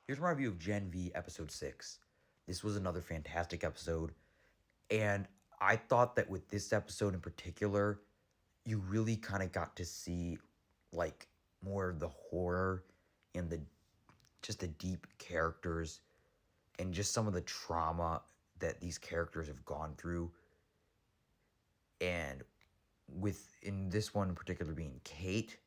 Here's my review of Gen V Episode 6. This was another fantastic episode, and I thought that with this episode in particular, you really kind of got to see like more of the horror and the just the deep characters and just some of the trauma that these characters have gone through. And with in this one in particular being Kate,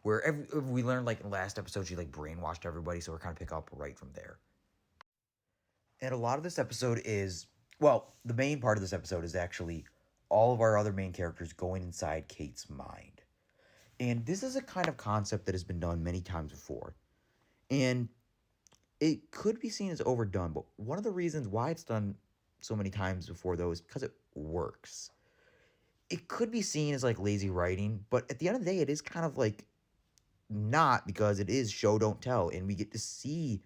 where we learned like in the last episode she like brainwashed everybody, so we're kind of pick up right from there. And a lot of this episode is, well, the main part of this episode is actually all of our other main characters going inside Kate's mind. And this is a kind of concept that has been done many times before. And it could be seen as overdone, but one of the reasons why it's done so many times before, though, is because it works. It could be seen as like lazy writing, but at the end of the day, it is kind of like not, because it is show don't tell, and we get to see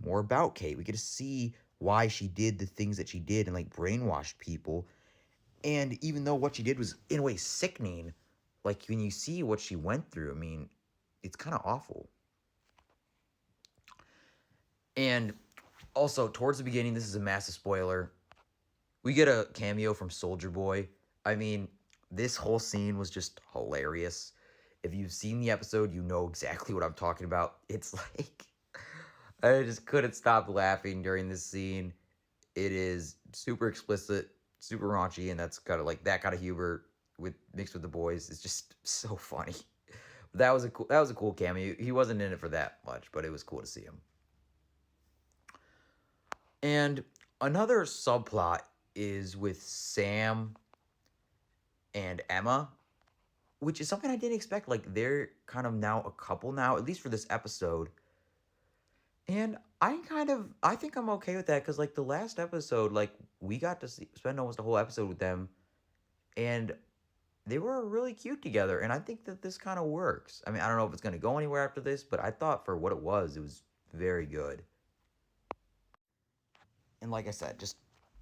more about Kate. We get to see why she did the things that she did and like brainwashed people. And even though what she did was in a way sickening, like when you see what she went through, I mean, it's kind of awful. And also, towards the beginning, this is a massive spoiler. We get a cameo from Soldier Boy. I mean, this whole scene was just hilarious. If you've seen the episode, you know exactly what I'm talking about. It's like I just couldn't stop laughing during this scene. It is super explicit, super raunchy, and that's kind of like that kind of humor with mixed with the boys. It's just so funny. That was a cool cameo. He wasn't in it for that much, but it was cool to see him. And another subplot is with Sam and Emma, which is something I didn't expect. Like they're kind of now a couple now, at least for this episode. And I think I'm okay with that, because like the last episode, like we got to spend almost a whole episode with them, and they were really cute together. And I think that this kind of works. I mean, I don't know if it's gonna go anywhere after this, but I thought for what it was very good. And like I said, just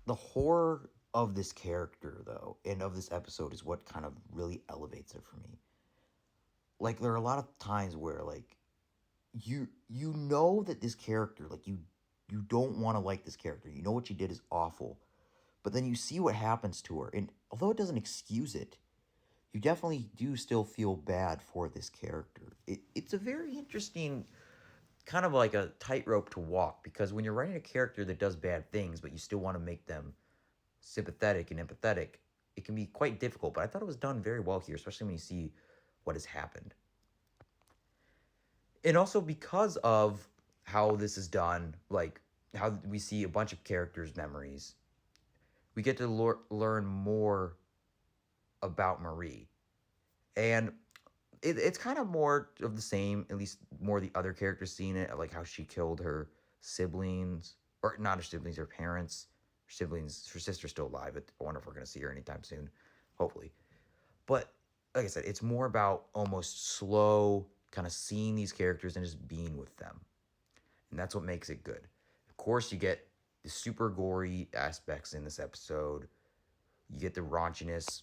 the horror of this character though, and of this episode, is what kind of really elevates it for me. Like there are a lot of times where like you know that this character, like you don't want to like this character. You know what she did is awful. But then you see what happens to her, and although it doesn't excuse it, you definitely do still feel bad for this character. It's a very interesting kind of like a tightrope to walk, because when you're writing a character that does bad things, but you still want to make them sympathetic and empathetic, it can be quite difficult. But I thought it was done very well here, especially when you see what has happened. And also because of how this is done, like how we see a bunch of characters' memories, we get to learn more about Marie. And it's kind of more of the same, at least more of the other characters seeing it, like how she killed her siblings, or not her siblings, her parents. Her siblings, her sister's still alive. I wonder if we're going to see her anytime soon, hopefully. But like I said, it's more about almost slow, kind of seeing these characters and just being with them. And that's what makes it good. Of course, you get the super gory aspects in this episode. You get the raunchiness,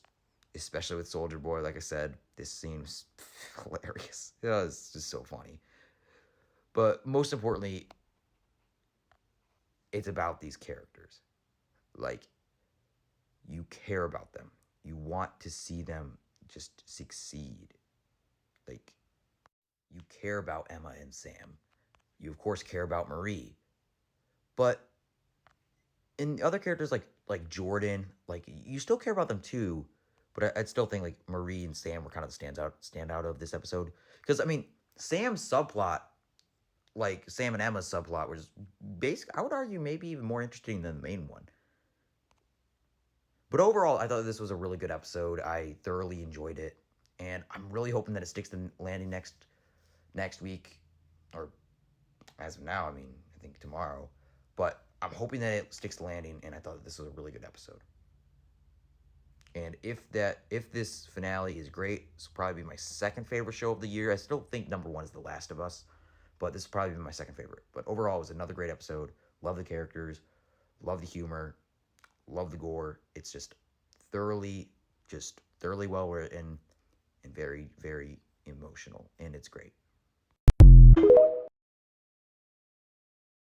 especially with Soldier Boy. Like I said, this scene was hilarious. It's just so funny. But most importantly, it's about these characters. Like, you care about them. You want to see them just succeed. Like, you care about Emma and Sam. You, of course, care about Marie. But in other characters like Jordan, like you still care about them too, but I'd still think like Marie and Sam were kind of the standout of this episode, because I mean Sam's subplot, like Sam and Emma's subplot, was basic. I would argue maybe even more interesting than the main one. But overall, I thought this was a really good episode. I thoroughly enjoyed it, and I'm really hoping that it sticks to landing next week, or as of now, I mean I think tomorrow. But I'm hoping that it sticks to landing, and I thought that this was a really good episode. And if this finale is great, this will probably be my second favorite show of the year. I still think number one is The Last of Us, but this will probably be my second favorite. But overall, it was another great episode. Love the characters, love the humor, love the gore. It's just thoroughly well written and very, very emotional, and it's great.